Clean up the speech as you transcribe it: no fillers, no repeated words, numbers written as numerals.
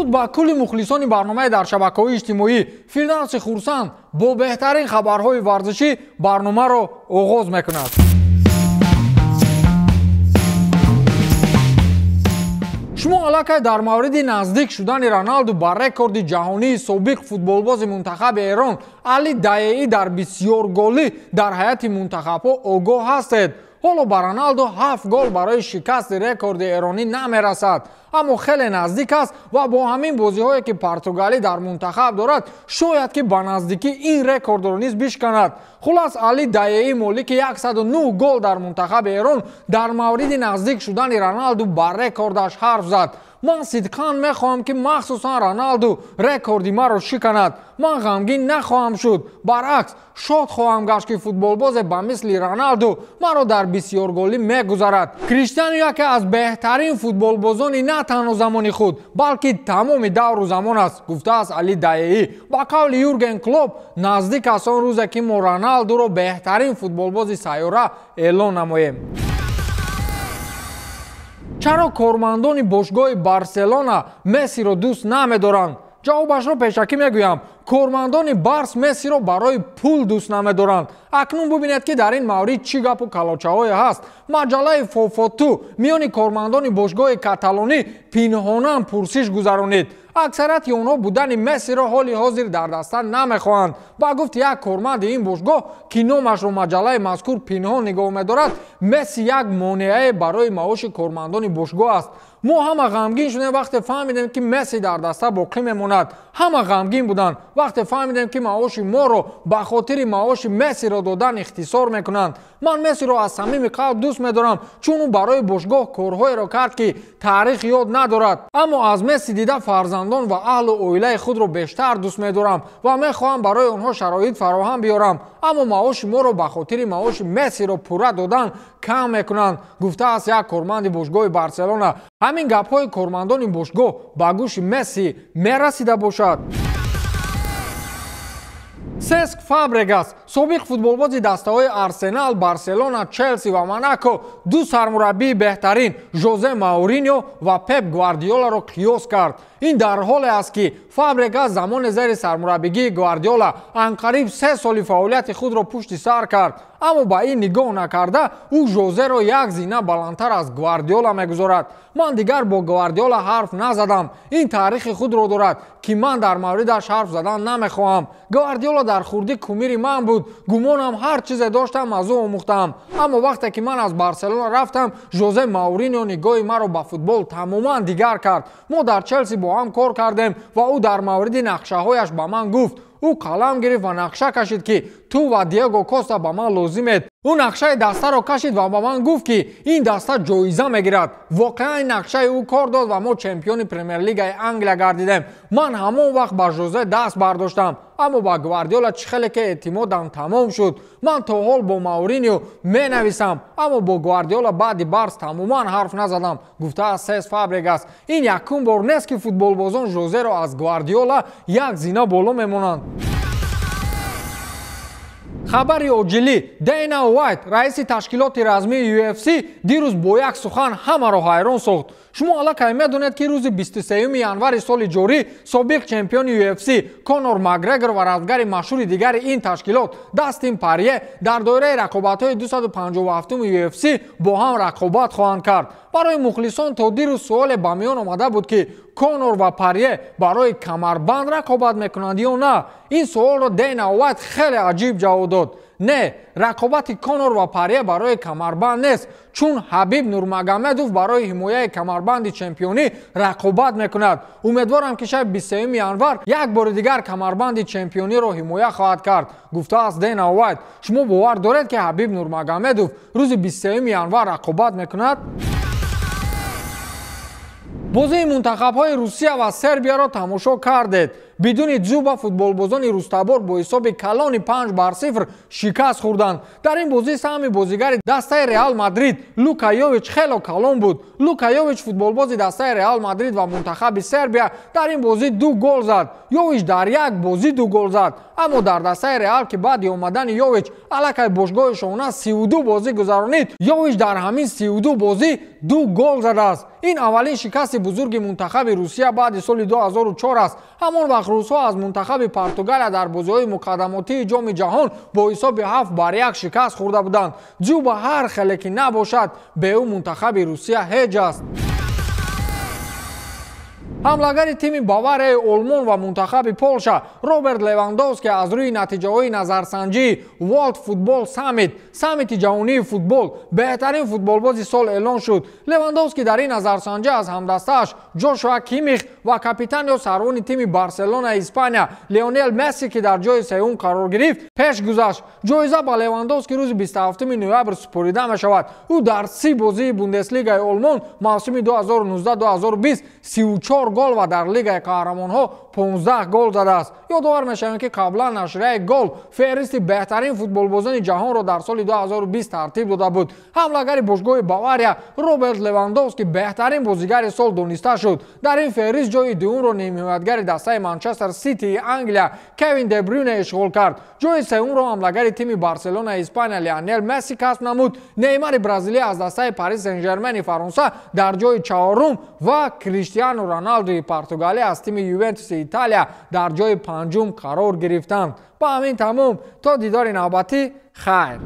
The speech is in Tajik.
زود با کل مخلصان برنامه در شبکه‌های اجتماعی فیردوس خورسند با بهترین خبرهای ورزشی برنامه را آغاز می‌کند. شما الکی در مورد نزدیک شدن رونالدو به رکورد جهانی سابق فوتبالباز منتخب ایران علی دایعی در بسیار گلی در هیئت منتخب‌ها آگاه هستید. حالا به رونالدو 7 گل برای شکست رکورد ایرانی نمی‌رسد، اما خیلی نزدیک است و با همین بازی‌هایی که پرتغالی در منتخب دارد شاید که به نزدیکی این رکورد را نیز بشکند. خلاص علی دایعی مالک 109 گل در منتخب ایران در مورد نزدیک شدن رونالدو به رکوردش حرف زد. من صدقاً میخواهم که مخصوصا رونالدو رکوردی ما را شکند. من غمگین نخواهم شد، برعکس شاد خواهم گشت که فوتبالباز به مثل رونالدو مرا در بسیار گلی میگذارد. کریستیانو یکی از بهترین فوتبالبازان نه تنها زمان خود بلکه تمام دور و زمان است، گفته است علی دایعی. با قول یورگن کلوپ نزدیک است آن روز که ما رونالدو را بهترین فوتبالباز سیاره اعلان نماییم. چرا کارمندان باشگاه بارسلونا مسی را دوست نمی‌دارند؟ جوابش را پیشکی میگویم. کارمندان بارس مسی را برای پول دوست نمی‌دارند. اکنون ببینید که در این مورد چی گپ و کلاچه‌های هست. مجله فوفوتو میان کارمندان باشگاه کاتالونی پنهاناً پرسش گذرانید. اکثریت آنها بودن مسی را حال حاضر در دستان نمی‌خواهند. با گفت یک کارمند این باشگاه که نامش را مجله مذکور پنهان نگاه می‌دارد، مسی یک مانعه برای معاش کارمندان باشگاه است. ما همه غمگین شدیم وقتی فهمیدیم که مسی در دسته باقی میماند. همه غمگین بودند وقتی فهمیدیم که معاش ما را به خاطر معاش مسی را دادن اختصار میکنند. من مسی را از صمیم قلب دوست میدارم چون او برای باشگاه کارهایی را کرد که تاریخ یاد ندارد. اما از مسی دیده فرزندان و اهل و عائله خود را بیشتر دوست میدارم و میخواهم برای آنها شرایط فراهم بیارم، اما معاش ما را به خاطر معاش مسی را پوره دادن کم میکنند، گفته است یک کارمند باشگاه بارسلونا. همین گپ‌های کارمندان این باشگاه به گوش مسی میرسیده باشد. سسک فابرگاس سابق فوتبالباز دسته‌های آرسنال، بارسلونا، چلسی و موناکو دو سرمربی بهترین ژوزه مورینیو و پپ گواردیولا را قیاس کرد. این در حالی است که فابرگاس زمان زیر سرمربیگی گواردیولا انقریب 3 سال فعالیت خود را پشت سر کرد، اما با این نگاه نکرده او ژوزه را یک زینه بلندتر از گواردیولا میگذارد. من دیگر با گواردیولا حرف نزدم، این تاریخ خود را دارد که من در موردش حرف زدن نمیخواهم. گواردیولا در خردی کمیر من بود، گمانم هر چیز داشتم از او آموختم، اما وقتی که من از بارسلونا رفتم ژوزه مورینیو نگاه مرا به فوتبال تماما دیگر کرد. ما در چلسی با هم کار کردیم و او در مورد نقشه هایش به من گفت. او قلم گرفت و نقشه کشید که تو و دیگو کوستا به من لازمید. او نقشه دسته را کشید و به من گفت که این دسته جایزه میگیرد. واقعا نقشه او کار داد و ما چمپیون پرمیر لیگ انگلیس گردیدیم. من همون وقت با ژوزه دست برداشتم، اما با گواردیولا خیلی که اعتمادم تمام شد. من تا حال با مورینیو می نویسم، اما با گواردیولا بعد بارس تماما حرف نزدم، گفته است سس فابرگاس. این یکم بار نیست که فوتبالبازان ژوزه را از گواردیولا یک زینه بالا میمونند. خبری عاجلی: دینا وایت رئیس تشکیلات رسمی UFC دیروز با یک سخن همه را حیران ساخت. شما الکی میدونید که روز 23 ینور سال جاری سابق چمپیون UFC کانور مکگرگور و رقابتگر مشهور دیگر این تشکیلات داستین پاریه در دایره رقابت‌های 257 UFC با هم رقابت خواهند کرد. برای مخلصان تا دیروز سوال به میان آمده بود که کانور و پاریه برای کمربند رقابت میکنند یا نه. این سوال را دینا وایت خیلی عجیب جواب داد. نه، رقابت کانور و پاریه برای کمربند نیست، چون حبیب نورمگامدوف برای حمایت کمربند چمپیونی رقابت میکند. امیدوارم که شب 23 ینور یک بار دیگر کمربند چمپیونی را حمایت خواهد کرد، گفته است دینا وایت. شما باور دارید که حبیب نورمگامدوف روز 23 ینور رقابت میکند؟ بازی منتخب‌های روسیه و سربیا را تماشا کردید. بدون جوبا فوتبالبازان روستابور با حساب کلان 5-0 شکست خوردند. در این بازی سهم بازیگر دسته رئال مادرید لوکا یوویچ خیلی کلان بود. لوکا یوویچ فوتبالباز دسته رئال مادرید و منتخب سربیا در این بازی 2 گل زد. یوویچ در یک بازی 2 گل زد. аммо дар дастаи Реал ки баъди омадани Йович аллакай бошгоҳи шона 32 бозӣ гузаронид, Йович дар ҳамин 32 бозӣ 2 гол задааст. ин аввалин шикасти бузурги мунтахаби Русия баъди соли 2004 аст. ҳамон вақт русҳо аз мунтахаби Португалия дар бозиҳои муқаддамотии ҷоми ҷаҳон бо ҳисоби 7-1 шикаст хӯрда буданд. ҷӯ ба ҳар хеле ки набошад беӯ мунтахаби Русия ҳеҷ аст. ҳамлагари тими Баварияи Олмон ва мунтахаби Полша Роберт Левандовски аз рӯи натиҷаҳои назарсанҷии World Football Summit, саммити ҷаҳонии футбол, беҳтарин футболбози сол эълон шуд. Левандовски дар ин назарсанҷӣ аз ҳамдастааш Ҷошуа Кимих ва капитан ё сарвони тими Барселонаи Испания Лионел Месси ки дар ҷои сеюм қарор гирифт, пеш гузашт. ҷоиза ба Левандовски рӯзи 27 ноябр супорида мешавад. ӯ дар 30 бозии Бундеслигаи Олмон мавсими 2019-2020 34 гол ва дар Лигаи Қаҳрамонҳо 15 гол задааст. ёдовар мешавем ки қаблан нашрияи гол феҳристи беҳтарин футболбозони ҷаҳонро дар соли 2020 тартиб дода буд. ҳамлагари бошгоҳи Бавария Роберт Левандовски беҳтарин бозигари сол дониста шуд. дар ин феҳрист ҷои дуюмро нимҳоятгари дастаи Манчестер Ситии Англия Кевин Де Брюйне ишғол кард. ҷои сеюмро ҳамлагари тими Барселонаи Испания Лионел Месси касб намуд. Неймари Бразилия аз дастаи Парис Сен-Жермени Фаронса дар ҷои чаҳорум ва Криштиану Роналдуи Португалия аз тими Ювентуси Италия дар ҷои панҷум қарор гирифтанд. ба ҳамин тамом, то дидори навбатӣ, хайр.